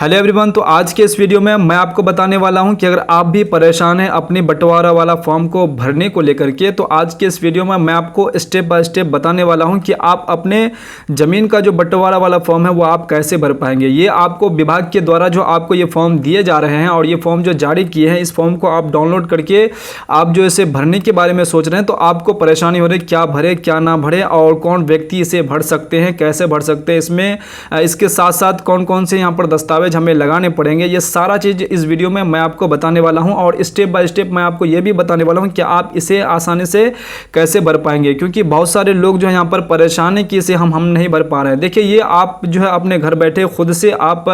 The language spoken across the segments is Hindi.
Hello everyone. तो आज के इस वीडियो में मैं आपको बताने वाला हूं कि अगर आप भी परेशान हैं अपनी बंटवारा वाला फॉर्म को भरने को लेकर के, तो आज के इस वीडियो में मैं आपको स्टेप बाय स्टेप बताने वाला हूं कि आप अपने ज़मीन का जो बंटवारा वाला फॉर्म है वो आप कैसे भर पाएंगे। ये आपको विभाग के द्वारा जो आपको ये फॉर्म दिए जा रहे हैं और ये फॉर्म जो जारी किए हैं, इस फॉर्म को आप डाउनलोड करके आप जो इसे भरने के बारे में सोच रहे हैं तो आपको परेशानी हो रही है क्या भरे क्या ना भरे और कौन व्यक्ति इसे भर सकते हैं, कैसे भर सकते हैं, इसमें इसके साथ साथ कौन कौन से यहाँ पर दस्तावेज हमें लगाने पड़ेंगे। ये सारा चीज़ इस वीडियो में मैं आपको बताने वाला हूं और स्टेप बाय स्टेप मैं आपको ये भी बताने वाला हूं कि आप इसे आसानी से कैसे भर पाएंगे, क्योंकि बहुत सारे लोग जो है यहाँ पर परेशान है कि इसे हम नहीं भर पा रहे हैं। देखिए, ये आप जो है अपने घर बैठे खुद से आप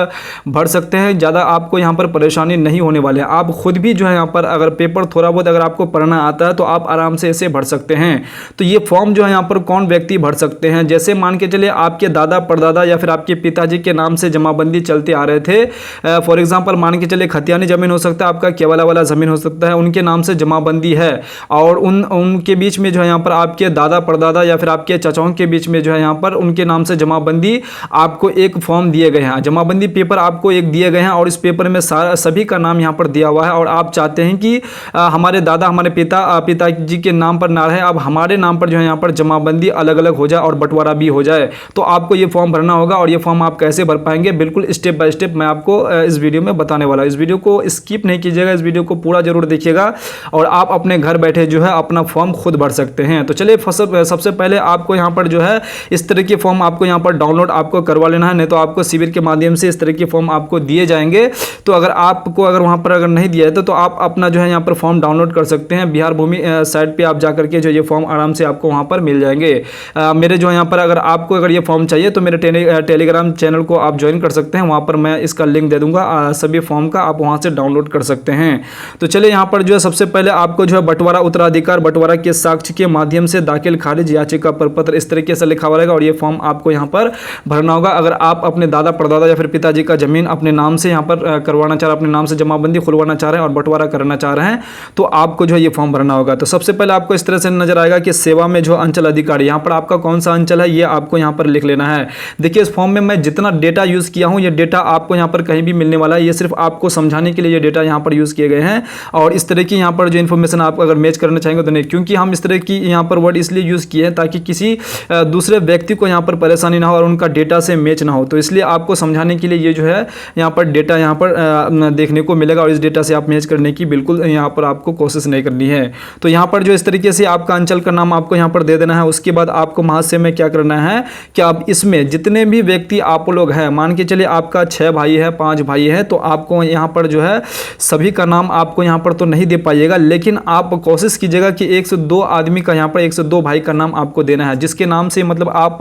भर सकते हैं, ज़्यादा आपको यहाँ पर परेशानी नहीं होने वाले हैं। आप खुद भी जो है यहाँ पर अगर पेपर थोड़ा बहुत अगर आपको पढ़ना आता है तो आप आराम से इसे भर सकते हैं। तो ये फॉर्म जो है यहाँ पर कौन व्यक्ति भर सकते हैं, जैसे मान के चलिए आपके दादा परदादा या फिर आपके पिताजी के नाम से जमाबंदी चलते आ रहे थे। फॉर एग्जांपल मान के चलिए खतियानी ज़मीन हो सकता है, आपका केवला वाला ज़मीन हो सकता है, उनके नाम से जमाबंदी है और उनके बीच में जो है यहाँ पर आपके दादा परदादा या फिर आपके चाचाओं के बीच में जो है यहाँ पर उनके नाम से जमाबंदी आपको एक फॉर्म दिए गए हैं, जमाबंदी पेपर आपको एक दिए गए हैं और इस पेपर में सभी का नाम यहाँ पर दिया हुआ है और आप चाहते हैं कि हमारे दादा हमारे पिताजी के नाम पर ना रहे, अब हमारे नाम पर जो है यहाँ पर जमाबंदी अलग अलग हो जाए और बंटवारा भी हो जाए। तो आपको ये फॉर्म भरना होगा और ये फॉर्म आप कैसे भर पाएंगे बिल्कुल स्टेप बाय स्टेप मैं आपको इस वीडियो में बताने वाला हूं। इस वीडियो को स्किप नहीं कीजिएगा, इस वीडियो को पूरा जरूर देखिएगा और आप अपने घर बैठे जो है अपना फॉर्म खुद भर सकते हैं। तो चलिए सबसे पहले आपको यहाँ पर जो है इस तरह के फॉर्म आपको यहाँ पर डाउनलोड आपको करवा लेना है, नहीं तो आपको शिविर के माध्यम से इस तरह के फॉर्म आपको दिए जाएंगे। तो अगर आपको अगर वहाँ पर अगर नहीं दिया है तो आप अपना जो है यहाँ पर फॉर्म डाउनलोड कर सकते हैं। बिहार भूमि साइट पर आप जाकर के जो ये फॉर्म आराम से आपको वहाँ पर मिल जाएंगे। मेरे जो यहाँ पर अगर आपको अगर ये फॉर्म चाहिए तो मेरे टेलीग्राम चैनल को आप ज्वाइन कर सकते हैं, वहाँ पर मैं इसका लिंक दे दूंगा, सभी फॉर्म का आप वहां से डाउनलोड कर सकते हैं। तो चलिए यहाँ पर जो है सबसे पहले आपको जो है बंटवारा उत्तराधिकार बंटवारा के साक्ष्य के माध्यम से दाखिल खारिज याचिका प्रपत्र इस तरीके से लिखा हुआ रहेगा और ये फॉर्म आपको यहाँ पर भरना होगा। अगर आप अपने दादा परदादा या फिर पिताजी का जमीन अपने नाम से यहाँ पर करवाना चाह रहे हैं, अपने नाम से जमाबंदी खुलवाना चाह रहे हैं और बंटवारा करना चाह रहे हैं तो आपको जो है ये फॉर्म भरना होगा। तो सबसे पहले आपको इस तरह से नजर आएगा कि सेवा में जो अंचल अधिकारी, यहाँ पर आपका कौन सा अंचल है ये आपको यहाँ पर लिख लेना है। देखिए, इस फॉर्म में मैं जितना डेटा यूज किया हूँ ये डेटा आपको यहाँ पर कहीं भी मिलने वाला है, ये सिर्फ आपको समझाने के लिए ये डेटा यहाँ पर यूज़ किए गए हैं और इस तरह की यहाँ पर जो इन्फॉर्मेशन आप अगर मैच करना चाहेंगे तो नहीं, क्योंकि हम इस तरह की यहाँ पर वर्ड इसलिए यूज़ किए हैं ताकि किसी दूसरे व्यक्ति को यहाँ पर परेशानी ना हो और उनका डेटा से मैच ना हो। तो इसलिए आपको समझाने के लिए ये जो है यहाँ पर डेटा यहाँ पर देखने को मिलेगा और इस डेटा से आप मैच करने की बिल्कुल यहाँ पर आपको कोशिश नहीं करनी है। तो यहाँ पर जो इस तरीके से आपका अंचल का नाम आपको यहाँ पर दे देना है। उसके बाद आपको महाशय में क्या करना है कि आप इसमें जितने भी व्यक्ति आप लोग हैं, मान के चलिए आपका 6 भाई है 5 भाई है, तो आपको यहाँ पर जो है सभी का नाम आपको यहाँ पर तो नहीं दे पाइएगा, लेकिन आप कोशिश कीजिएगा कि 102 आदमी का यहाँ पर 102 भाई का नाम आपको देना है, जिसके नाम से मतलब आप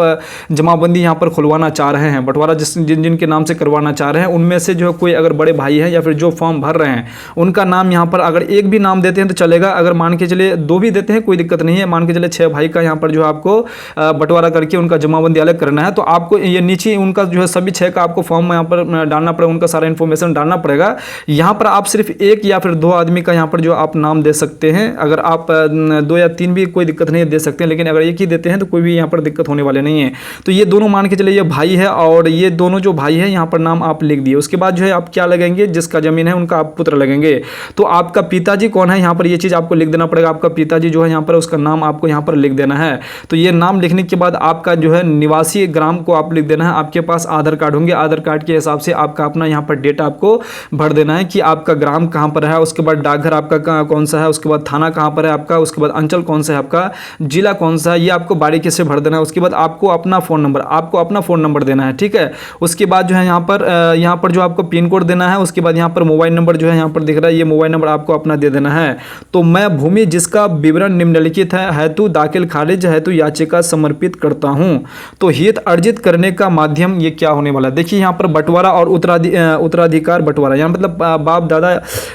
जमाबंदी यहाँ पर खुलवाना चाह रहे हैं, बंटवारा जिनके नाम से करवाना चाह रहे हैं, उनमें से जो है कोई अगर बड़े भाई हैं या फिर जो फॉर्म भर रहे हैं उनका नाम यहाँ पर अगर एक भी नाम देते हैं तो चलेगा, अगर मान के चलिए 2 भी देते हैं कोई दिक्कत नहीं है। मान के चलिए 6 भाई का यहाँ पर जो आपको बंटवारा करके उनका जमाबंदी अलग करना है तो आपको ये नीचे उनका जो है सभी 6 का आपको फॉर्म यहाँ पर डालना पड़ेगा, उनका सारा इन्फॉर्मेशन डालना पड़ेगा। यहाँ पर आप सिर्फ 1 या फिर 2 आदमी का यहाँ पर जो आप नाम दे सकते हैं, अगर आप 2 या 3 भी कोई दिक्कत नहीं है दे सकते हैं, लेकिन अगर एक ही देते हैं तो कोई भी यहाँ पर दिक्कत होने वाले नहीं है। तो ये दोनों मान के चलिए ये भाई है और ये दोनों जो भाई है यहाँ पर नाम आप लिख दिए। उसके बाद जो है आप क्या लगेंगे, जिसका जमीन है उनका आप पुत्र लगेंगे। तो आपका पिताजी कौन है यहाँ पर ये चीज़ आपको लिख देना पड़ेगा, आपका पिताजी जो है यहाँ पर उसका नाम आपको यहाँ पर लिख देना है। तो ये नाम लिखने के बाद आपका जो है निवासी ग्राम को आप लिख देना है। आपके पास आधार कार्ड होंगे, आधार कार्ड के हिसाब से आपका अपना यहाँ पर डेटा आपको भर देना है कि आपका ग्राम कहाँ पर है, उसके बाद डाकघर आपका कौन सा है, उसके बाद थाना कहाँ पर है आपका, उसके बाद अंचल कौन सा है आपका, जिला कौन सा है, ये आपको बारीकी से भर देना है। उसके बाद आपको अपना फ़ोन नंबर देना है, ठीक है। उसके बाद जो है यहाँ पर जो आपको पिन कोड देना है, उसके बाद यहाँ पर मोबाइल नंबर जो है यहाँ पर दिख रहा है, ये मोबाइल नंबर आपको अपना दे देना है। तो मैं भूमि जिसका विवरण निम्नलिखित है हेतु दाखिल खारिज हेतु याचिका समर्पित करता हूँ। तो हित अर्जित करने का माध्यम ये क्या होने वाला है, देखिए यहाँ पर बंटवारा और उत्तराधिकार बंटवारा, यहाँ मतलब बाप दादा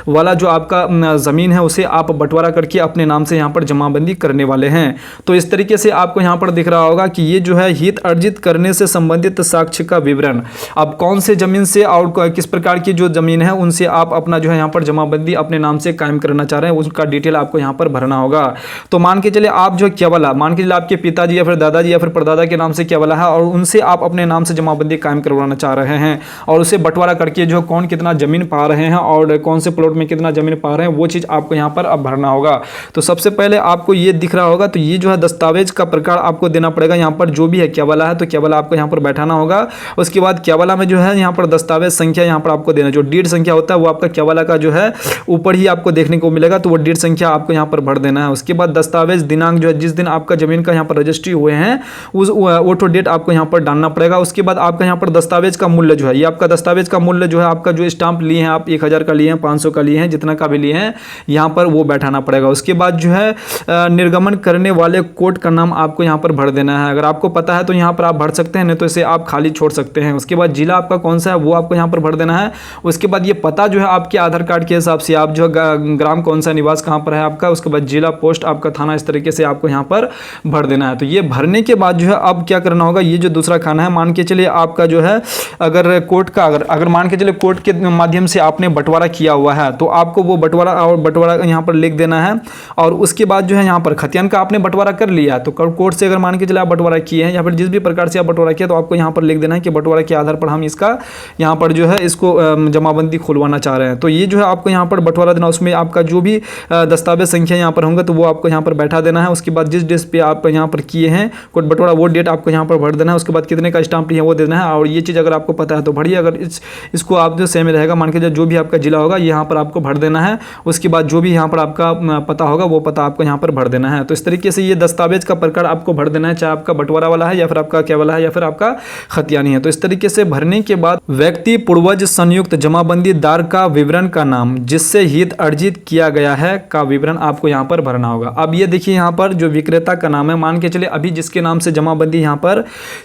वाला जो आपका ज़मीन है उसे आप बंटवारा करके अपने नाम से यहाँ पर जमाबंदी करने वाले हैं। तो इस तरीके से आपको यहाँ पर दिख रहा होगा कि ये जो है हित अर्जित करने से संबंधित साक्ष्य का विवरण, अब कौन से ज़मीन से और किस प्रकार की जो ज़मीन है उनसे आप अपना जो है यहाँ पर जमाबंदी अपने नाम से कायम करना चाह रहे हैं, उसका डिटेल आपको यहाँ पर भरना होगा। तो मान के चलिए आप जो केवला, मान के चलिए आपके पिताजी या फिर दादाजी या फिर परदादा के नाम से केवला है और उनसे आप अपने नाम से जमाबंदी कायम करवाना चाह रहे हैं और उसे बंटवारा करके जो कौन कितना ज़मीन पा रहे हैं और कौन से प्लॉट में कितना ज़मीन पा रहे हैं वो चीज़ आपको यहाँ पर अब भरना होगा। तो सबसे पहले आपको ये दिख रहा होगा, तो ये जो है दस्तावेज का प्रकार आपको देना पड़ेगा। यहाँ पर जो भी है क्या वाला है तो क्या वाला आपको यहाँ पर बैठाना होगा। उसके बाद क्या वाला में जो है यहाँ पर दस्तावेज संख्या यहाँ पर आपको देना, जो डीड संख्या होता है वो आपका क्या वाला का जो है ऊपर ही आपको देखने को मिलेगा, तो वो डीड संख्या आपको यहाँ पर भर देना है। उसके बाद दस्तावेज दिनांक जो है जिस दिन आपका जमीन का यहाँ पर रजिस्ट्री हुए हैं उस ऑटो डेट आपको यहाँ पर डालना पड़ेगा। उसके बाद आपका यहाँ पर दस्तावेज का मूल्य जो है, ये आपका दस्तावेज का मूल्य जो है आपका जो स्टाम्प लिए हैं आप 1000 का लिए हैं, 500 का लिए हैं, जितना का भी लिए हैं यहाँ पर वो बैठाना पड़ेगा। उसके बाद जो है निर्गमन करने वाले कोर्ट का नाम आपको यहाँ पर भर देना है। अगर आपको पता है तो यहाँ पर आप भर सकते हैं, नहीं तो इसे आप खाली छोड़ सकते हैं। उसके बाद जिला आपका कौन सा है वो आपको यहाँ पर भर देना है। उसके बाद ये पता जो है आपके आधार कार्ड के हिसाब से आप जो ग्राम कौन सा निवास कहाँ पर है आपका, उसके बाद जिला, पोस्ट, आपका थाना, इस तरीके से आपको यहाँ पर भर देना है। तो ये भरने के बाद जो है अब क्या करना होगा, ये जो दूसरा खाना है, मान के चलिए आपका जो है अगर कोर्ट का अगर मान के चलिए कोर्ट के माध्यम से आपने बंटवारा किया हुआ है तो आपको वो बंटवारा यहाँ पर लिख देना है। और उसके बाद जो है यहाँ पर खतियान का आपने बंटवारा कर लिया तो कोर्ट से अगर मान के चलिए आप बंटवारा किए हैं या फिर जिस भी प्रकार से आप बंटवारा किया तो आपको यहाँ पर लिख देना है कि बंटवारा के आधार पर हम इसका यहाँ पर जो है इसको जमाबंदी खुलवाना चाह रहे हैं। तो ये जो है आपको यहाँ पर बंटवारा देना, उसमें आपका जो भी दस्तावेज संख्या यहाँ पर होंगे तो वो आपको यहाँ पर बैठा देना है। उसके बाद जिस डेट पे आप यहाँ पर किए हैं कोर्ट बंटवारा वो डेट आपको यहाँ पर भर देना है। उसके बाद कितने का स्टाम्प लिया वो देना है। और ये चीज़ अगर आपको पता है तो भरिए, अगर इसको आप जो सेम रहेगा मान के जो भी आपका जिला होगा यहाँ पर आपको भर देना है। उसके बाद जो भी यहाँ पर आपका पता होगा वो पता आपको यहाँ पर भर देना है। तो इस तरीके से ये दस्तावेज का प्रकार आपको भर देना है, चाहे आपका बंटवारा वाला है या फिर आपका क्या वाला है या फिर आपका खतियानी है। तो इस तरीके से भरने के बाद व्यक्ति पूर्वज संयुक्त जमाबंदी दार का विवरण का नाम जिससे हित अर्जित किया गया है का विवरण आपको यहाँ पर भरना होगा। अब ये देखिए यहाँ पर जो विक्रेता का नाम है, मान के चलिए अभी जिसके नाम से जमाबंदी यहाँ पर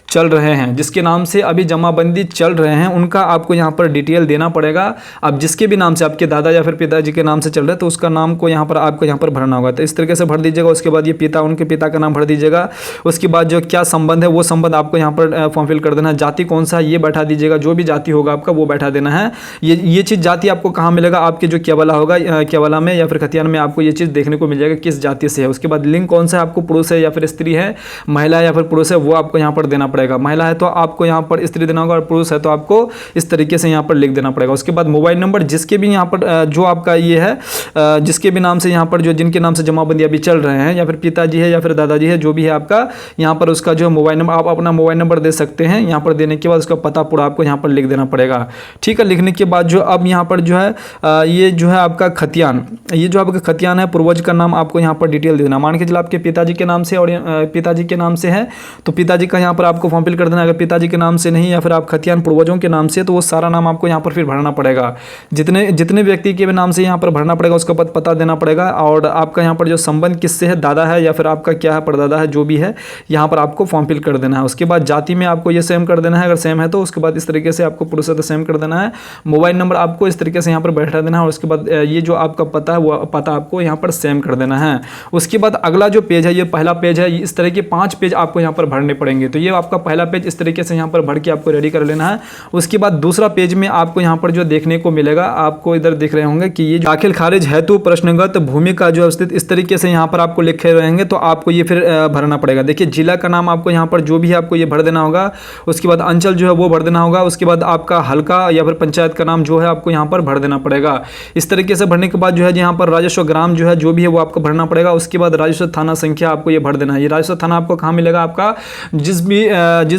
चल रहे हैं, जिसके नाम से अभी जमाबंदी चल रहे हैं उनका आपको यहाँ पर डिटेल देना पड़ेगा। अब जिसके भी नाम से आपके दादा या फिर पिताजी के नाम से चल रहे हैं तो उसका नाम को यहाँ पर आपको यहाँ पर भरना होगा। तो इस तरीके से भर दीजिएगा। उसके बाद ये पिता, उनके पिता का नाम भर दीजिएगा। उसके बाद जो क्या संबंध है वो संबंध आपको यहाँ पर फॉर्म फिल कर देना है। जाति कौन सा है ये बैठा दीजिएगा, जो भी जाति होगा आपका वो बैठा देना है। ये चीज़ जाति आपको कहाँ मिलेगा, आपके जो केवला होगा केवला में या फिर खतियान में आपको ये चीज़ देखने को मिल जाएगा किस जाति से है। उसके बाद लिंग कौन सा है आपको, पुरुष है या फिर स्त्री है, महिला या फिर पुरुष है वो आपको यहाँ पर देना पड़ेगा। महिला है तो आपको यहाँ पर स्त्री देना होगा और पुरुष है तो आपको इस तरीके से यहाँ पर लिख देना पड़ेगा। उसके बाद मोबाइल नंबर जिसके भी यहाँ पर जो आपका ये है जिसके भी नाम से यहाँ पर जो जिनके नाम से जमाबंदी अभी चल रहे हैं या फिर पिताजी है या फिर दादाजी है जो भी है आपका यहाँ पर उसका जो मोबाइल नंबर आप अपना मोबाइल नंबर दे सकते हैं। यहाँ पर देने के बाद उसका पता पूरा आपको यहाँ पर लिख देना पड़ेगा। ठीक है, लिखने के बाद जो अब यहाँ पर जो है ये जो है आपका खतियान, ये जो आपका खतियान है पूर्वज का नाम आपको यहाँ पर डिटेल देना। मान के चलो आपके पिताजी के नाम से और पिताजी के नाम से है तो पिताजी का यहाँ पर आपको फॉर्म फिल कर देना। अगर पिताजी के नाम से नहीं या फिर आप खतियान पूर्वजों के नाम से तो वो सारा नाम आपको यहाँ पर फिर भरना पड़ेगा। जितने व्यक्ति के नाम से यहाँ पर भरना पड़ेगा उसका पता देना पड़ेगा। और आपका यहाँ पर जो संबंध किससे है, दादा है या फिर आपका क्या है परदादा है, जो भी है यहाँ पर आपको फॉर्म फिल कर देना है। उसके बाद जाति में आपको ये सेम कर देना है, अगर सेम है तो उसके बाद इस तरीके से आपको पुरुष है तो सेम कर देना है। मोबाइल नंबर आपको इस तरीके से यहाँ पर बैठा देना है और उसके बाद ये जो आपका पता है वो पता आपको यहाँ पर सेम कर देना है। उसके बाद अगला जो पेज है ये पहला पेज है, इस तरह के 5 पेज आपको यहाँ पर भरने पड़ेंगे। तो ये आपका पहला पेज इस तरीके से यहाँ पर भर के आपको रेडी कर लेना है। उसके बाद दूसरा पेज में आपको यहाँ पर जो देखने को मिलेगा, आपको इधर दिख रहे होंगे कि ये दाखिल खारिज हेतु प्रश्नगत भूमि का जो स्थित इस तरीके से यहाँ पर आपको लिखे रहेंगे तो आपको ये फिर भरना पड़ेगा। देखिए जिला का नाम आपको यहाँ पर जो भी है आपको ये भर देना होगा। उसके बाद अंचल जो है वो भर देना होगा। उसके बाद आपका हल्का या फिर पंचायत का नाम जो है आपको यहाँ पर भर देना पड़ेगा। इस तरीके से भरने के बाद जो है यहाँ पर राजस्व ग्राम जो है जो भी है वो आपको भरना पड़ेगा। उसके बाद राजस्व थाना संख्या आपको ये भर देना है। ये राजस्व थाना आपको कहाँ मिलेगा, आपका जिस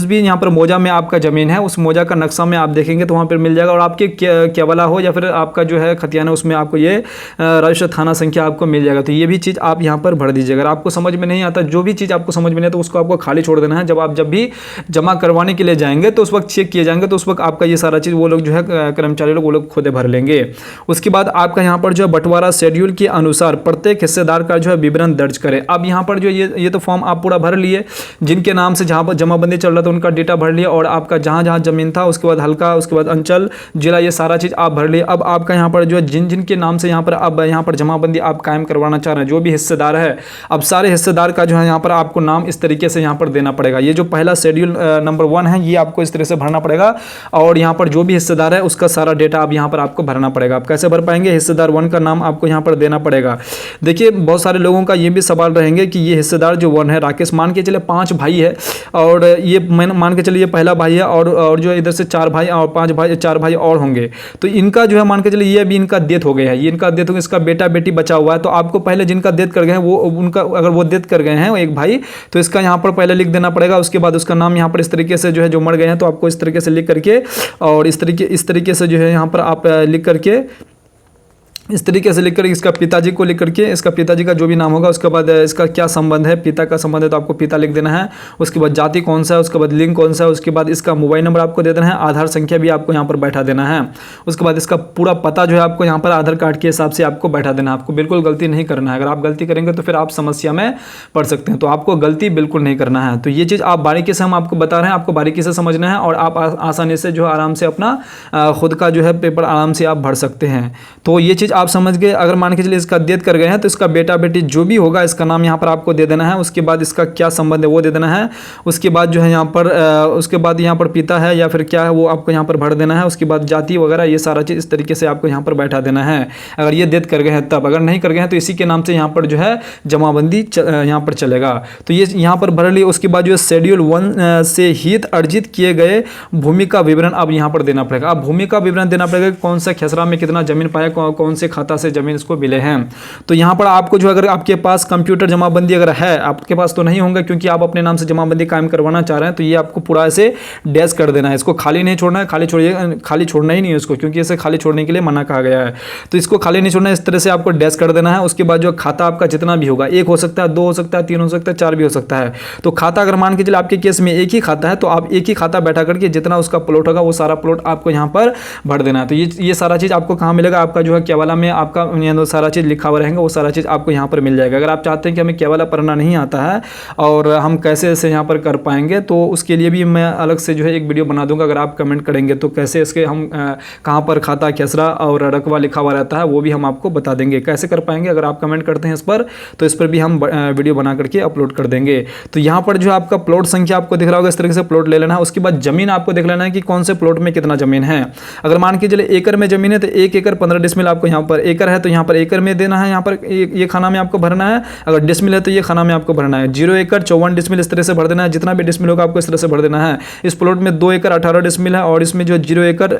भी यहाँ पर मौजा में आपका जमीन है उस मौजा का नक्शा में आप देखेंगे तो वहाँ पर मिल जाएगा। और आपके केवला हो या फिर आपका जो है खतियाना उसमें आपको ये राजस्व थाना संख्या आपको मिल जाएगा। तो ये भी चीज़ आप यहाँ पर भर दीजिए। अगर आपको समझ में नहीं आता, जो भी चीज़ आपको समझ में नहीं आता उसको आपको खाली छोड़ देना है। जब भी जमा करवाने के लिए जाएंगे तो उस वक्त चेक किए जाएंगे तो उस वक्त आपका ये सारा चीज़ वो लोग जो है कर्मचारी लोग वो लोग खुद भर लेंगे। उसके बाद आपका यहाँ पर जो है बंटवारा शेड्यूल के अनुसार प्रत्येक हिस्सेदार का जो है विवरण दर्ज करें। अब यहाँ पर जो ये तो फॉर्म आप पूरा भर लिए, जिनके नाम से जहाँ पर जमाबंदी चल रहा था उनका डेटा भर लिया और आपका जहाँ जमीन था उसके बाद हल्का, उसके बाद अंचल, जिला, ये सारा चीज़ आप भर लिए। अब आपका यहाँ पर जो है जिनके नाम से यहाँ पर अब यहाँ पर जमाबंदी आप कायम करवाना चाह रहे हैं, जो भी हिस्सेदार है, अब सारे हिस्सेदार का जो है यहाँ पर आपको नाम इस तरीके से यहाँ पर देना पड़ेगा। ये जो पहला शेड्यूल नंबर 1 है ये आपको इस तरह से भरना पड़ेगा और यहाँ पर जो भी हिस्सेदार है उसका सारा डेटा अब यहाँ पर आपको भरना पड़ेगा। आप कैसे भर पाएंगे, हिस्सेदार 1 का नाम आपको यहाँ पर देना पड़ेगा। देखिए बहुत सारे लोगों का ये भी सवाल रहेंगे कि ये हिस्सेदार जो 1 है, राकेश मान के चले 5 भाई है और ये मान के चलिए ये पहला भाई है और जो इधर से 4 भाई और 5 भाई 4 भाई और होंगे, तो इनका जो है मान के चलिए ये अभी इनका डेथ हो गया है, ये इनका डेथ हो गया, इसका बेटा बेटी बचा हुआ है, तो आपको पहले जिनका डेथ कर गए हैं वो उनका, अगर वो डेथ कर गए हैं एक भाई, तो इसका यहाँ पर पहले लिख देना पड़ेगा। उसके बाद उसका नाम यहाँ पर इस तरीके से जो है, जो मर गए हैं तो आपको इस तरीके से लिख करके, और इस तरीके से जो है यहाँ पर आप लिख करके, इस तरीके से लिखकर इसका पिताजी को लिख करके, इसका पिताजी का जो भी नाम होगा, उसके बाद इसका क्या संबंध है, पिता का संबंध है तो आपको पिता लिख देना है। उसके बाद जाति कौन सा है, उसके बाद लिंग कौन सा है, उसके बाद इसका मोबाइल नंबर आपको दे देना है, आधार संख्या भी आपको यहाँ पर बैठा देना है। उसके बाद इसका पूरा पता जो है आपको यहाँ पर आधार कार्ड के हिसाब से आपको बैठा देना है। आपको बिल्कुल गलती नहीं करना है, अगर आप गलती करेंगे तो फिर आप समस्या में पड़ सकते हैं, तो आपको गलती बिल्कुल नहीं करना है। तो ये चीज़ आप बारीकी से हम आपको बता रहे हैं, आपको बारीकी से समझना है और आप आसानी से जो आराम से अपना खुद का जो है पेपर आराम से आप भर सकते हैं। तो ये चीज़ आप समझ गए। अगर मान के चलिए इसका डेथ कर गए हैं तो इसका बेटा बेटी जो भी होगा इसका नाम यहाँ पर आपको दे देना है। उसके बाद इसका क्या संबंध है वो दे देना है। उसके बाद जो है यहाँ पर उसके बाद यहाँ पर पिता है या फिर क्या है वो आपको यहाँ पर भर देना है। उसके बाद जाति वगैरह ये सारा चीज़ इस तरीके से आपको यहाँ पर बैठा देना है, अगर ये डेथ कर गए हैं तब। अगर नहीं कर गए हैं तो इसी के नाम से यहाँ पर जो है जमाबंदी यहाँ पर चलेगा। तो ये यहाँ पर भर लिए। उसके बाद जो है शेड्यूल 1 से हित अर्जित किए गए भूमि का विवरण अब यहाँ पर देना पड़ेगा। अब भूमि का विवरण देना पड़ेगा, कौन सा खेसरा में कितना जमीन पाया, कौन से खाता से जमीन इसको मिले हैं। तो यहाँ पर आपको जो अगर आपके पास कंप्यूटर जमाबंदी अगर है, आपके पास तो नहीं होंगे क्योंकि आप अपने नाम से जमाबंदी कायम करवाना चाह रहे हैं, तो ये आपको पूरा ऐसे डैश कर देना है। इसको खाली नहीं छोड़ना है, खाली छोड़ना ही नहीं है इसको, क्योंकि इसे खाली छोड़ने के लिए मना कहा गया है। तो इसको खाली नहीं छोड़ना है, इस तरह से आपको डैश कर देना है। उसके बाद जो खाता आपका जितना भी होगा, 1 हो सकता है, 2 हो सकता है, 3 हो सकता है, 4 भी हो सकता है। तो खाता अगर मान के चलिए आपके केस में एक ही खाता है तो आप एक ही खाता बैठा करके जितना उसका प्लॉट होगा वो सारा प्लॉट आपको यहाँ पर भर देना है। तो ये सारा चीज़ आपको कहाँ मिलेगा, आपका जो है केवाला में आपका सारा चीज़ लिखा हुआ रहेगा, वो सारा चीज़ आपको यहाँ पर मिल जाएगा। अगर आप चाहते हैं कि हमें केवाला पढ़ना नहीं आता है और हम कैसे ऐसे यहाँ पर कर पाएंगे, तो उसके लिए भी मैं अलग से जो है एक वीडियो बना दूंगा। अगर आप कमेंट करेंगे तो कैसे इसके हम कहाँ पर खाता खेसरा और रकबा लिखा हुआ रहता है वो भी हम आपको बता देंगे कैसे कर पाएंगे। अगर आप कमेंट करते हैं इस पर तो इस पर भी हम वीडियो बना करके अपलोड कर देंगे। तो यहाँ पर जो आपका प्लॉट संख्या आपको दिख रहा होगा, इस तरीके से प्लॉट ले लेना है। उसके बाद जमीन आपको देख लेना है कि कौन से प्लॉट में कितना जमीन है। अगर मान के चलिए एकड़ में जमीन है तो 1 एकड़ 15 डिसमिल आपको यहाँ पर एकड़ है तो यहाँ पर एकड़ में देना है, यहाँ पर ये खाना में आपको भरना है। अगर डिसमिल है तो ये खाना में आपको भरना है। 0 एकड़ 54 डिसमिल इस तरह से भर देना है। जितना भी डिसमिल होगा आपको इस तरह से भर देना है। इस प्लॉट में 2 एकड़ 18 डिसमिल है और इसमें जो 0 एकड़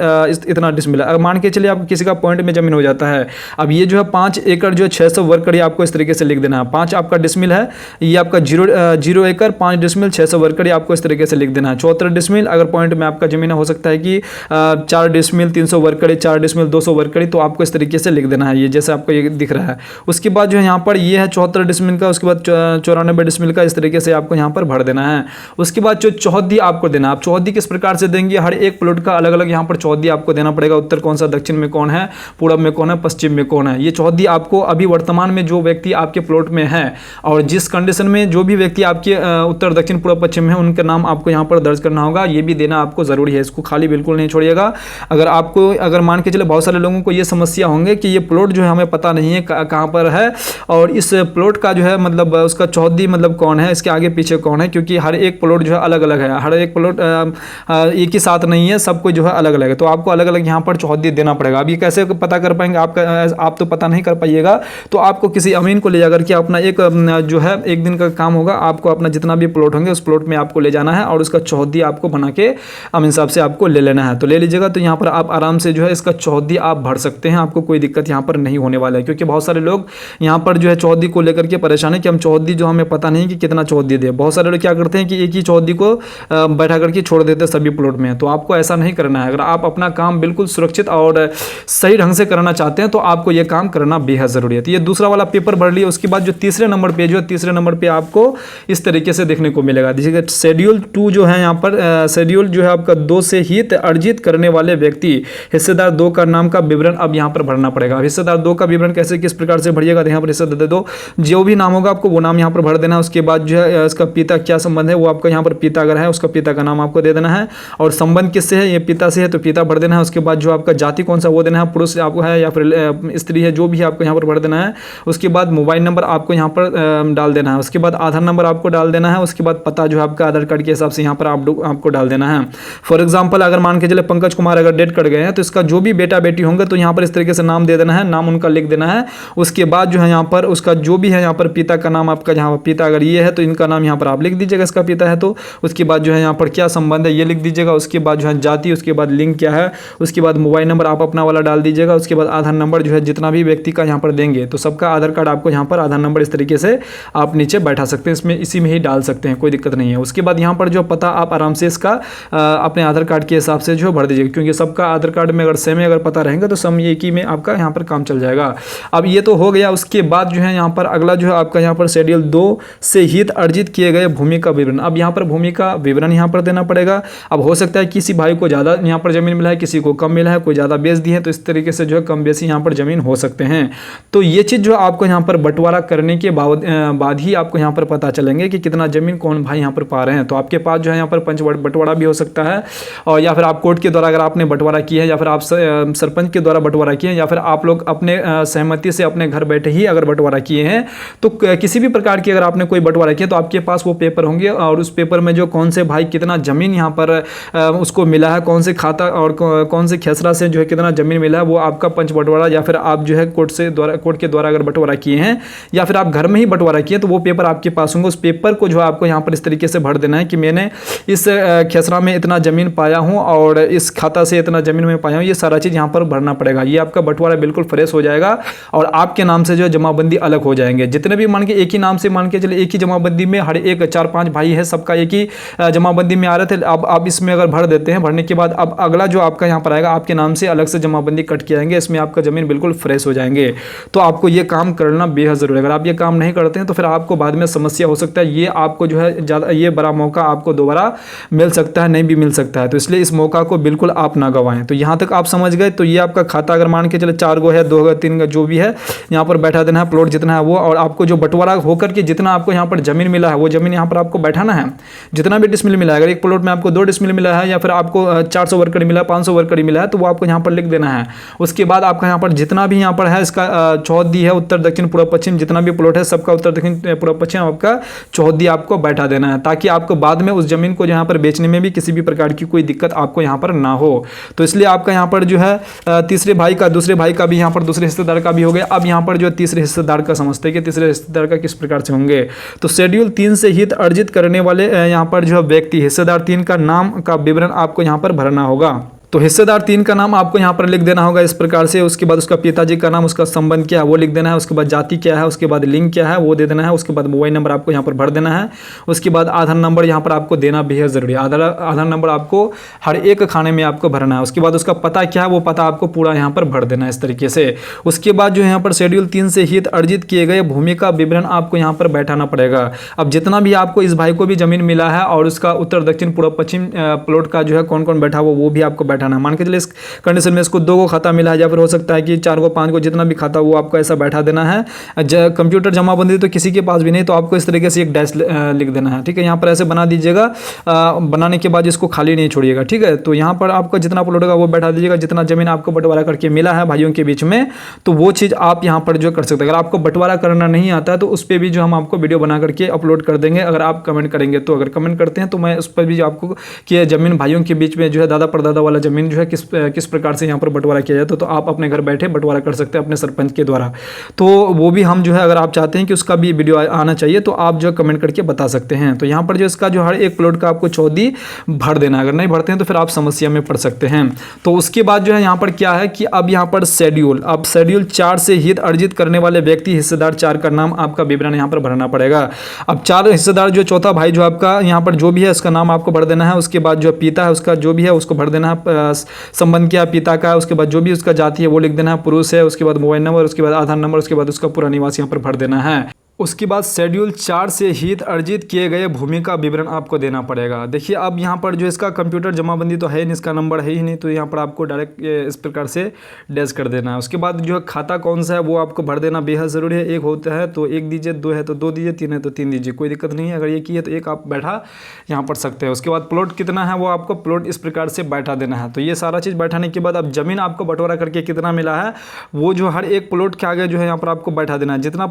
इतना डिसमिल है। अगर मान के चलिए आपको किसी का पॉइंट में जमीन हो जाता है, अब ये जो है 5 एकड़ जो 600 वर्ग कड़ी आपको इस तरीके से लिख देना है। 5 आपका डिसमिल है, ये आपका 0 एकड़ 5 डिसमिल 600 वर्ग कड़ी आपको इस तरीके से लिख देना है। 74 डिसमिल अगर पॉइंट में आपका जमीन हो सकता है कि 4 डिसमिल 300 वर्ग कड़ी, 4 डिसमिल 200 वर्ग कड़ी, तो आपको इस तरीके से लिख देना है, ये जैसे आपको ये दिख रहा है। उसके बाद जो है यहाँ पर ये है 74 डिसमिल का, उसके बाद 94 डिसमिल का, इस तरीके से आपको यहाँ पर भर देना है। उसके बाद जो चौहद्दी आपको देना है, आप चौहद्दी किस प्रकार से देंगे, हर एक प्लॉट का अलग अलग यहाँ पर चौहद्दी आपको देना पड़ेगा। उत्तर कौन सा, दक्षिण में कौन है, पूर्व में कौन है, पश्चिम में कौन है, ये चौहद्दी आपको अभी वर्तमान में जो व्यक्ति आपके प्लॉट में है और जिस कंडीशन में जो भी व्यक्ति आपके उत्तर दक्षिण पूर्व पश्चिम में है उनका नाम आपको यहाँ पर दर्ज करना होगा। ये भी देना आपको जरूरी है, इसको खाली बिल्कुल नहीं छोड़िएगा। अगर मान के चले बहुत सारे लोगों को ये समस्या होंगे कि ये प्लॉट जो है हमें पता नहीं है कहाँ पर है और इस प्लॉट का जो है मतलब उसका चौहद्दी मतलब कौन है, इसके आगे पीछे कौन है, क्योंकि हर एक प्लॉट जो है अलग अलग है, हर एक प्लॉट एक ही साथ नहीं है, सबको जो है अलग अलग है। तो आपको अलग अलग यहाँ पर चौहद्दी देना पड़ेगा। अब ये कैसे पता कर पाएंगे, आप तो पता नहीं कर पाइएगा, तो आपको किसी अमीन को ले जाकर के अपना एक जो है एक दिन का काम होगा, आपको अपना जितना भी प्लॉट होंगे उस प्लॉट में आपको ले जाना है और उसका चौहद्दी आपको बना के अमीन साहब से आपको ले लेना है। तो ले लीजिएगा, तो यहाँ पर आप आराम से जो है इसका चौहद्दी आप भर सकते हैं, आपको कोई दिक्कत यहाँ पर नहीं होने वाला है। क्योंकि बहुत सारे लोग यहाँ पर जो है चौहद्दी को लेकर के परेशान है कि हम चौहद्दी जो हमें पता नहीं कि कितना चौहद्दी दे। बहुत सारे लोग क्या करते हैं कि एक ही चौहद्दी को बैठा करके छोड़ देते हैं सभी प्लॉट में, तो आपको ऐसा नहीं करना है। अगर आप अपना काम बिल्कुल सुरक्षित और सही ढंग से करना चाहते हैं तो आपको ये काम करना बेहद जरूरी है। तो ये दूसरा वाला पेपर भर लिया। उसके बाद जो तीसरे नंबर पे जो तीसरे नंबर पे आपको इस तरीके से देखने को मिलेगा, देखिए शेड्यूल 2 जो है यहाँ पर शेड्यूल जो है आपका 2 से हित अर्जित करने वाले व्यक्ति हिस्सेदार 2 का नाम का विवरण अब यहाँ पर भरना पड़ेगा। हिस्सेदार 2 का विवरण कैसे किस प्रकार से भरिएगा, यहाँ पर हिस्सेदार 2 जो भी नाम होगा आपको वो नाम यहाँ पर भर देना है। उसके बाद जो है उसका पिता क्या संबंध है वो आपका यहाँ पर पिता अगर है उसका पिता का नाम आपको दे देना है और संबंध किससे है, ये पिता से है तो पिता भर देना है। उसके बाद जो आपका जाति कौन सा वो देना है, पुरुष आपको है या फिर स्त्री है, जो भी है आपको यहाँ पर भर देना है। उसके बाद मोबाइल नंबर आपको यहाँ पर डाल देना है। उसके बाद आधार नंबर आपको डाल देना है। उसके बाद पता जो है आपका आधार कार्ड के हिसाब से यहाँ पर आपको डाल देना है। फॉर एग्जाम्पल अगर मान के चले पंकज कुमार अगर डेट कर गए हैं तो इसका जो भी बेटा बेटी होंगे तो यहाँ पर इस तरीके से नाम दे देना है, नाम उनका लिख देना है। उसके बाद जो है यहाँ पर उसका जो भी है यहाँ पर पिता का नाम आपका, जहाँ पिता अगर ये है तो इनका नाम यहाँ पर आप लिख दीजिएगा, इसका पिता है तो। उसके बाद जो है यहाँ पर क्या संबंध है ये लिख दीजिएगा। उसके बाद जो है जाति, उसके बाद लिंग क्या है, उसके बाद मोबाइल नंबर आप अपना वाला डाल दीजिएगा। उसके बाद आधार नंबर जो है जितना भी व्यक्ति का यहाँ पर देंगे तो सबका आधार कार्ड आपको यहाँ पर आधार नंबर इस तरीके से आप नीचे बैठा सकते हैं, इसमें इसी में ही डाल सकते हैं, कोई दिक्कत नहीं है। उसके बाद यहाँ पर जो पता आप आराम से इसका अपने आधार कार्ड के हिसाब से जो भर दीजिएगा, क्योंकि सबका आधार कार्ड में अगर सेम अगर पता रहेगा तो सम एक ही में आपका यहाँ पर काम चल जाएगा। अब ये तो हो गया। उसके बाद जो है यहाँ पर अगला जो है आपका यहाँ पर शेड्यूल 2 से हित अर्जित किए गए भूमि का विवरण। अब यहाँ पर भूमि का विवरण यहाँ पर देना पड़ेगा। अब हो सकता है किसी भाई को ज़्यादा यहाँ पर ज़मीन मिला है, किसी को कम मिला है, कोई ज़्यादा बेच दी है, तो इस तरीके से जो है कम बेसी यहाँ पर ज़मीन हो सकते हैं। तो ये चीज़ जो आपको यहाँ पर बंटवारा करने के बाद ही आपको यहाँ पर पता चलेंगे कि कितना ज़मीन कौन भाई यहाँ पर पा रहे हैं। तो आपके पास जो है यहाँ पर पंच बंटवारा भी हो सकता है, और या फिर आप कोर्ट के द्वारा अगर आपने बंटवारा किया है, या फिर आप सरपंच के द्वारा बंटवारा किए हैं, या फिर आप लोग अपने सहमति से अपने घर बैठे ही अगर बंटवारा किए हैं, तो किसी भी प्रकार की अगर आपने कोई बंटवारा किया तो आपके पास वो पेपर होंगे, और उस पेपर में जो कौन से भाई कितना ज़मीन यहाँ पर उसको मिला है, कौन से खाता और कौन से खेसरा से जो है कितना ज़मीन मिला है, वो आपका पंच बंटवारा, या फिर आप जो है कोर्ट के द्वारा अगर बंटवारा किए हैं, या फिर आप घर में ही बंटवारा किए तो वो पेपर आपके पास होंगे। उस पेपर को जो आपको यहाँ पर इस तरीके से भर देना है कि मैंने इस खेसरा में इतना ज़मीन पाया हूँ और इस खाता से इतना ज़मीन में पाया हूँ, ये सारा चीज़ यहाँ पर भरना पड़ेगा। ये आपका बंटवारा बिल्कुल फ्रेश हो जाएगा और आपके नाम से जो है जमाबंदी अलग हो जाएंगे। जितने भी मान के एक ही नाम से मान के चले एक ही जमाबंदी में हर एक 4-5 भाई है, सबका एक ही जमाबंदी में आ रहे थे, अब आप इसमें अगर भर देते हैं, भरने के बाद अब अगला जो आपका यहाँ पर आएगा आपके नाम से अलग से जमाबंदी कट के आएंगे, इसमें आपका ज़मीन बिल्कुल फ्रेश हो जाएंगे। तो आपको ये काम करना बेहद ज़रूरी है। अगर आप ये काम नहीं करते हैं तो फिर आपको बाद में समस्या हो सकता है। ये आपको जो है ज़्यादा ये बड़ा मौका आपको दोबारा मिल सकता है, नहीं भी मिल सकता है। तो इसलिए इस मौका को बिल्कुल आप ना गंवाएं। तो यहाँ तक आप समझ गए। तो ये आपका खाता अगर मान के चले 4 गो है, 2 गो 3 गो जो भी है यहाँ पर बैठा देना है, प्लॉट जितना है वो, और आपको जो बंटवारा होकर के जितना आपको यहाँ पर ज़मीन मिला है वो ज़मीन यहाँ पर आपको बैठाना है। जितना भी डिसमिल मिला है, अगर एक प्लॉट में आपको 2 डिसमिल मिला है, या फिर आपको 400 वर्कड़ी मिला है, 500 वर्कड़ी मिला है, तो वो आपको यहाँ पर लिख देना है। उसके बाद आपका यहाँ पर जितना भी यहाँ पर है इसका चौहद्दी है, उत्तर दक्षिण पूर्व पश्चिम जितना भी प्लॉट है सबका उत्तर दक्षिण पूर्व पश्चिम आपका चौहद्दी आपको बैठा देना है, ताकि आपको बाद में उस जमीन को यहाँ पर बेचने में भी किसी भी प्रकार की कोई दिक्कत आपको यहाँ पर ना हो। तो इसलिए आपका यहाँ पर जो है तीसरे भाई का, दूसरे भाई का भी यहाँ पर दूसरे हिस्सेदार का भी हो गया। अब यहाँ पर जो तीसरे हिस्सेदार का समझते हैं कि तीसरे हिस्सेदार का किस प्रकार से होंगे। तो शेड्यूल 3 से हित अर्जित करने वाले यहाँ पर जो व्यक्ति हिस्सेदार 3 का नाम का विवरण आपको यहाँ पर भरना होगा। तो हिस्सेदार 3 का नाम आपको यहाँ पर लिख देना होगा इस प्रकार से। उसके बाद उसका पिताजी का नाम, उसका संबंध क्या है वो लिख देना है। उसके बाद जाति क्या है, उसके बाद लिंग क्या है वो दे देना है। उसके बाद मोबाइल नंबर आपको यहाँ पर भर देना है। उसके बाद आधार नंबर यहाँ पर आपको देना बेहद ज़रूरी है। आधार नंबर आपको हर एक खाने में आपको भरना है। उसके बाद उसका पता क्या है वो पता आपको पूरा यहाँ पर भर देना है इस तरीके से। उसके बाद जो यहाँ पर शेड्यूल 3 से हित अर्जित किए गए भूमि का विवरण आपको यहाँ पर बैठाना पड़ेगा। अब जितना भी आपको इस भाई को भी जमीन मिला है और उसका उत्तर दक्षिण पूर्व पश्चिम प्लॉट का जो है कौन कौन बैठा वो भी आपको बैठाना है। मान के चलिए इस कंडीशन में इसको 2 को खाता मिला है, या फिर हो सकता है कि 4 को 5 को जितना भी खाता वो आपको ऐसा बैठा देना है। कंप्यूटर जमाबंदी तो किसी के पास भी नहीं, तो आपको इस तरीके से एक डैश लिख देना है। ठीक है, यहाँ पर ऐसे बना दीजिएगा। बनाने के बाद इसको खाली नहीं छोड़िएगा। ठीक है, तो यहाँ पर आपका जितना प्लॉट होगा वो बैठा दीजिएगा। जितना जमीन आपको बंटवारा करके मिला है भाइयों के बीच में, तो वो चीज़ आप यहाँ पर जो कर सकते हैं। अगर आपको बंटवारा करना नहीं आता है तो उस पर भी जो हम आपको वीडियो बना करके अपलोड कर देंगे, अगर आप कमेंट करेंगे तो। अगर कमेंट करते हैं तो मैं उस पर भी आपको कि जमीन भाइयों के बीच में जो है दादा परदादा वाला जमीन जो है किस प्रकार से यहाँ पर बंटवारा किया जाता है, तो आप अपने घर बैठे बंटवारा कर सकते हैं अपने सरपंच के द्वारा। तो वो भी हम जो है अगर आप चाहते हैं कि उसका भी वीडियो आना चाहिए तो आप जो कमेंट करके बता सकते हैं। तो यहाँ पर जो इसका जो हर एक प्लॉट का आपको चौहद्दी भर देना है। अगर नहीं भरते हैं तो फिर आप समस्या में पड़ सकते हैं। तो उसके बाद जो है यहाँ पर क्या है कि अब यहाँ पर शेड्यूल 4 से हित अर्जित करने वाले व्यक्ति हिस्सेदार 4 का नाम आपका विवरण यहाँ पर भरना पड़ेगा। अब 4 हिस्सेदार जो चौथा भाई जो आपका यहाँ पर जो भी है उसका नाम आपको भर देना है। उसके बाद जो पिता है उसका जो भी है उसको भर देना है। संबंध क्या पिता का है, उसके बाद जो भी उसका जाति है वो लिख देना है, पुरुष है, उसके बाद मोबाइल नंबर, उसके बाद आधार नंबर, उसके बाद उसका पूरा निवास यहाँ पर भर देना है। उसके बाद शेड्यूल 4 से हित अर्जित किए गए भूमि का विवरण आपको देना पड़ेगा। देखिए अब यहाँ पर जो इसका कंप्यूटर जमाबंदी तो है नहीं, इसका नंबर है ही नहीं, तो यहाँ पर आपको डायरेक्ट इस प्रकार से डैश कर देना है। उसके बाद जो है खाता कौन सा है वो आपको भर देना बेहद ज़रूरी है। 1 होता है तो 1 दीजिए, 2 है तो 2 दीजिए, 3 है तो 3 दीजिए, कोई दिक्कत नहीं है। अगर ये है तो 1 आप बैठा यहाँ पढ़ सकते हैं। उसके बाद प्लॉट कितना है वो आपको प्लॉट इस प्रकार से बैठा देना है। तो ये सारा चीज़ बैठाने के बाद अब ज़मीन आपको बंटवारा करके कितना मिला है वो जो हर एक प्लॉट के आगे जो है यहाँ पर आपको बैठा देना है। जितना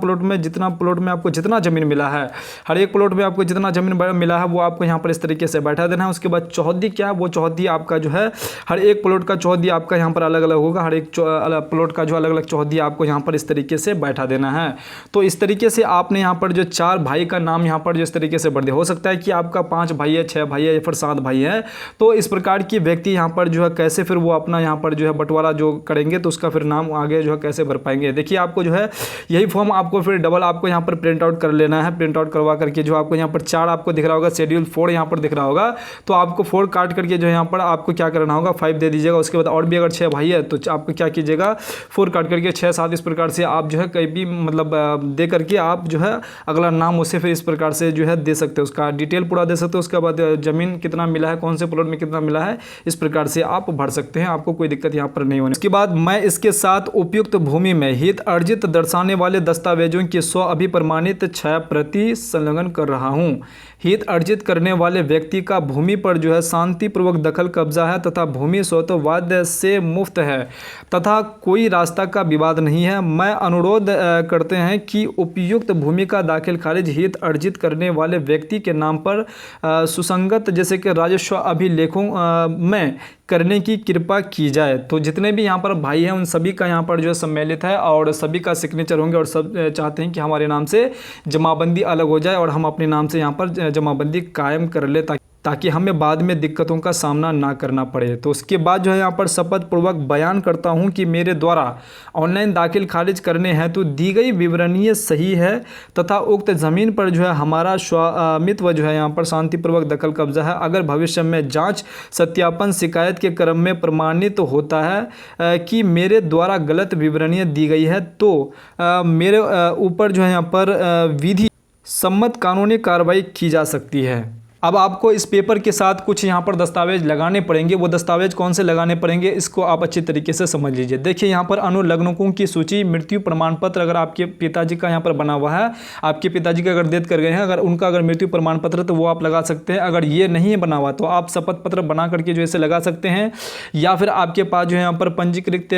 प्लॉट प्लॉट में आपको जितना ज़मीन मिला है, हर एक प्लॉट में आपको जितना ज़मीन मिला है वो आपको यहाँ पर इस तरीके से बैठा देना है। उसके बाद चौहद्दी क्या है, वो चौहद्दी आपका जो है हर एक प्लॉट का चौहद्दी आपका यहाँ पर अलग अलग होगा। हर एक प्लॉट का जो अलग अलग चौहद्दी आपको यहाँ पर इस तरीके से बैठा देना है। तो इस तरीके से आपने यहाँ पर जो 4 भाई का नाम यहाँ पर जो इस तरीके से बढ़ दिया। हो सकता है कि आपका 5 भाई है, 6 भाई है या फिर 7 भाई है। तो इस प्रकार की व्यक्ति यहाँ पर जो है कैसे फिर वो अपना यहाँ पर जो है बंटवारा जो करेंगे तो उसका फिर नाम आगे जो है कैसे भर पाएंगे। देखिए आपको जो है यही फॉर्म आपको फिर डबल आपको यहाँ पर प्रिंट आउट कर लेना है। प्रिंट आउट करवा करके जो आपको यहाँ पर 4 आपको दिख रहा होगा, शेड्यूल 4 यहाँ पर दिख रहा होगा, तो आपको 4 काट करके जो यहाँ पर आपको क्या करना होगा 5 दे दीजिएगा। उसके बाद और भी अगर 6 भाई है तो आपको क्या कीजिएगा 4 काट करके 6 7 इस प्रकार से आप जो है कहीं भी मतलब दे करके आप जो है अगला नाम उसे फिर इस प्रकार से जो है दे सकते हो, उसका डिटेल पूरा दे सकते हो। उसके बाद ज़मीन कितना मिला है, कौन से प्लॉट में कितना मिला है, इस प्रकार से आप भर सकते हैं, आपको कोई दिक्कत यहाँ पर नहीं होने। उसके बाद मैं इसके साथ उपयुक्त भूमि में हित अर्जित दर्शाने वाले दस्तावेजों की अभिप्रमाणित छाया प्रति संलग्न कर रहा हूँ। हित अर्जित करने वाले व्यक्ति का भूमि पर जो है शांतिपूर्वक दखल कब्जा है तथा भूमि स्वतःवाद से मुफ्त है तथा कोई रास्ता का विवाद नहीं है। मैं अनुरोध करते हैं कि उपयुक्त भूमि का दाखिल खारिज हित अर्जित करने वाले व्यक्ति के नाम पर सुसंगत जैसे कि राजस्व अभिलेखों में करने की कृपा की जाए। तो जितने भी यहाँ पर भाई हैं उन सभी का यहाँ पर जो है सम्मिलित है और सभी का सिग्नेचर होंगे और सब चाहते हैं कि हमारे नाम से जमाबंदी अलग हो जाए और हम अपने नाम से यहाँ पर जमाबंदी कायम कर ले ताकि हमें बाद में दिक्कतों का सामना ना करना पड़े। तो उसके बाद जो है यहाँ पर शपथ पूर्वक बयान करता हूँ कि मेरे द्वारा ऑनलाइन दाखिल खारिज करने हेतु दी गई विवरणीय सही है तथा उक्त ज़मीन पर जो है हमारा स्वामित्व जो है यहाँ पर शांतिपूर्वक दखल कब्जा है। अगर भविष्य में जांच सत्यापन शिकायत के क्रम में प्रमाणित होता है कि मेरे द्वारा गलत विवरणीय दी गई है तो मेरे ऊपर जो है यहाँ पर विधि सम्मत कानूनी कार्रवाई की जा सकती है। अब आपको इस पेपर के साथ कुछ यहाँ पर दस्तावेज लगाने पड़ेंगे। वो दस्तावेज कौन से लगाने पड़ेंगे इसको आप अच्छी तरीके से समझ लीजिए। देखिए यहाँ पर अनुलग्नकों की सूची, मृत्यु प्रमाण पत्र अगर आपके पिताजी का यहाँ पर बना हुआ है, आपके पिताजी का अगर डेथ कर गए हैं, अगर उनका अगर मृत्यु प्रमाण पत्र तो वो आप लगा सकते हैं। अगर ये नहीं है बना हुआ तो आप शपथ पत्र बना करके जो इसे लगा सकते हैं, या फिर आपके पास जो है यहाँ पर पंजीकृत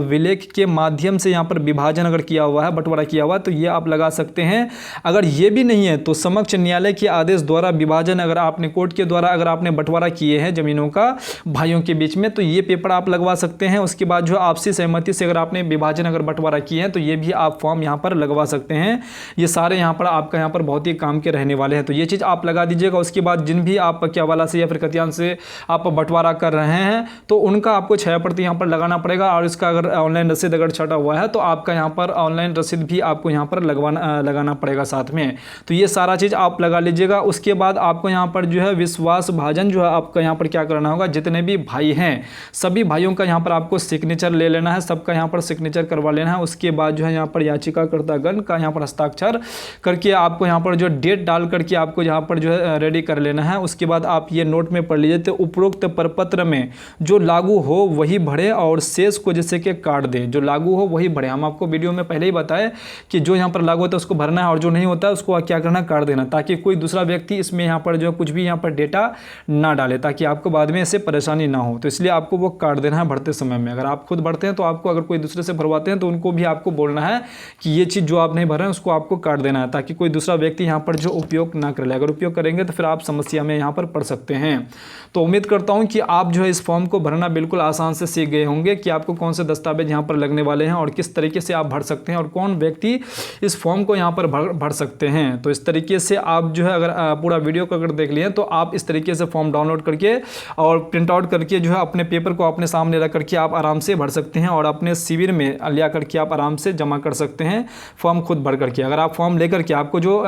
विलेख के माध्यम से यहाँ पर विभाजन अगर किया हुआ है, बंटवारा किया हुआ तो ये आप लगा सकते हैं। अगर ये भी नहीं है तो समक्ष न्यायालय के आदेश द्वारा विभाजन अगर आपने कोर्ट के द्वारा अगर आपने बंटवारा किए हैं जमीनों का भाइयों के बीच में तो ये पेपर आप लगवा सकते हैं। उसके बाद जो आपसी सहमति से अगर आपने विभाजन अगर बंटवारा किए हैं तो ये भी आप फॉर्म यहाँ पर लगवा सकते हैं। ये सारे यहाँ पर आपका यहाँ पर बहुत ही काम के रहने वाले हैं, तो ये चीज़ आप लगा दीजिएगा। उसके बाद जिन भी आप पक्यावाला से या फिर कतियान से आप बंटवारा कर रहे हैं तो उनका आपको 6 प्रति यहाँ पर लगाना पड़ेगा और इसका अगर ऑनलाइन रसीद अगर छटा हुआ है तो आपका यहाँ पर ऑनलाइन रसीद भी आपको यहाँ पर लगाना पड़ेगा साथ में। तो ये सारा चीज़ आप लगा लीजिएगा। उसके बाद आपको यहाँ पर जो है विश्वास भाजन जो है आपका यहाँ पर क्या करना होगा, जितने भी भाई हैं सभी भाइयों का यहाँ पर आपको सिग्नेचर ले लेना है, सबका यहाँ पर सिग्नेचर करवा लेना है। उसके बाद जो है यहाँ पर याचिकाकर्तागण का यहाँ पर हस्ताक्षर करके आपको यहाँ पर जो डेट डाल करके आपको यहाँ पर जो है रेडी कर लेना है। उसके बाद आप ये नोट में पढ़ लीजिए, तो उपरोक्त प्रपत्र में जो लागू हो वही भरे और शेष को जैसे कि काट दे। जो लागू हो वही भरे, हम आपको वीडियो में पहले ही बताए कि जो यहाँ पर लागू होता है उसको भरना है और जो नहीं होता है उसको क्या करना, काट देना, ताकि कोई दूसरा व्यक्ति इसमें यहाँ पर जो कुछ भी यहाँ पर डेटा ना डाले, ताकि आपको बाद में इससे परेशानी ना हो। तो इसलिए आपको वो काट देना है भरते समय में। अगर आप खुद भरते हैं तो आपको, अगर कोई दूसरे से भरवाते हैं तो उनको भी आपको बोलना है कि ये चीज़ जो आप नहीं भर रहे हैं उसको आपको काट देना है, ताकि कोई दूसरा व्यक्ति यहाँ पर जो उपयोग ना कर ले। अगर उपयोग करेंगे तो फिर आप समस्या में यहाँ पर पड़ सकते हैं। तो उम्मीद करता हूँ कि आप जो है इस फॉर्म को भरना बिल्कुल आसान से सीख गए होंगे कि आपको कौन से दस्तावेज यहाँ पर लगने वाले हैं और किस तरीके से आप भर सकते हैं और कौन व्यक्ति इस फॉर्म को यहाँ पर भर सकते हैं। तो इस तरीके से आप जो है अगर पूरा वीडियो को अगर देख लिए तो आप इस तरीके से फॉर्म डाउनलोड करके और प्रिंट आउट करके जो है अपने पेपर को अपने सामने रख करके आप आराम से भर सकते हैं और अपने शिविर में लिया करके आप आराम से जमा कर सकते हैं फॉर्म खुद भर करके। अगर आप फॉर्म लेकर के आपको जो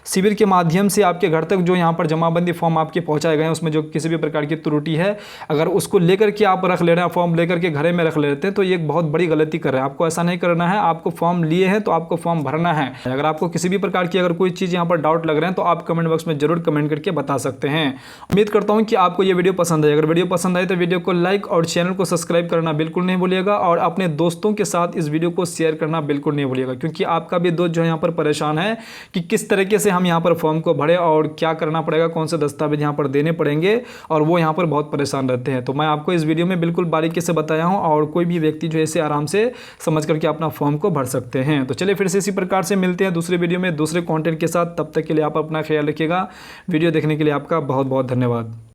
शिविर के माध्यम से आपके घर तक जो यहाँ पर जमाबंदी फॉर्म आपके पहुँचाए गए हैं उसमें जो किसी भी प्रकार की त्रुटि है, अगर उसको लेकर के आप रख ले रहे हैं, फॉर्म लेकर के घरे में रख लेते हैं, तो ये एक बहुत बड़ी गलती कर रहे हैं। आपको ऐसा नहीं करना है। आपको फॉर्म लिए हैं तो आपको फॉर्म भरना है। अगर आपको किसी भी प्रकार की अगर कोई चीज़ यहाँ पर डाउट लग रहे हैं तो आप कमेंट बॉक्स में जरूर कमेंट कमेंट करके बता सकते हैं। उम्मीद करता हूँ कि आपको ये वीडियो पसंद है। अगर वीडियो पसंद आए तो वीडियो को लाइक और चैनल को सब्सक्राइब करना बिल्कुल नहीं भूलिएगा और अपने दोस्तों के साथ इस वीडियो को शेयर करना बिल्कुल नहीं भूलिएगा, क्योंकि आपका भी दोस्त जो है यहाँ पर परेशान है कि किस तरीके से हम यहाँ पर फॉर्म को भरें और क्या करना पड़ेगा, कौन से दस्तावेज यहाँ पर देने पड़ेंगे, और वो यहाँ पर बहुत परेशान रहते हैं। तो मैं आपको इस वीडियो में बिल्कुल बारीकी से बताया हूँ और कोई भी व्यक्ति जो है इसे आराम से समझ करके अपना फॉर्म को भर सकते हैं। तो चलिए फिर से इसी प्रकार से मिलते हैं दूसरे वीडियो में दूसरे कंटेंट के साथ। तब तक के लिए आप अपना ख्याल रखिएगा। वीडियो देखने के लिए आपका बहुत बहुत धन्यवाद।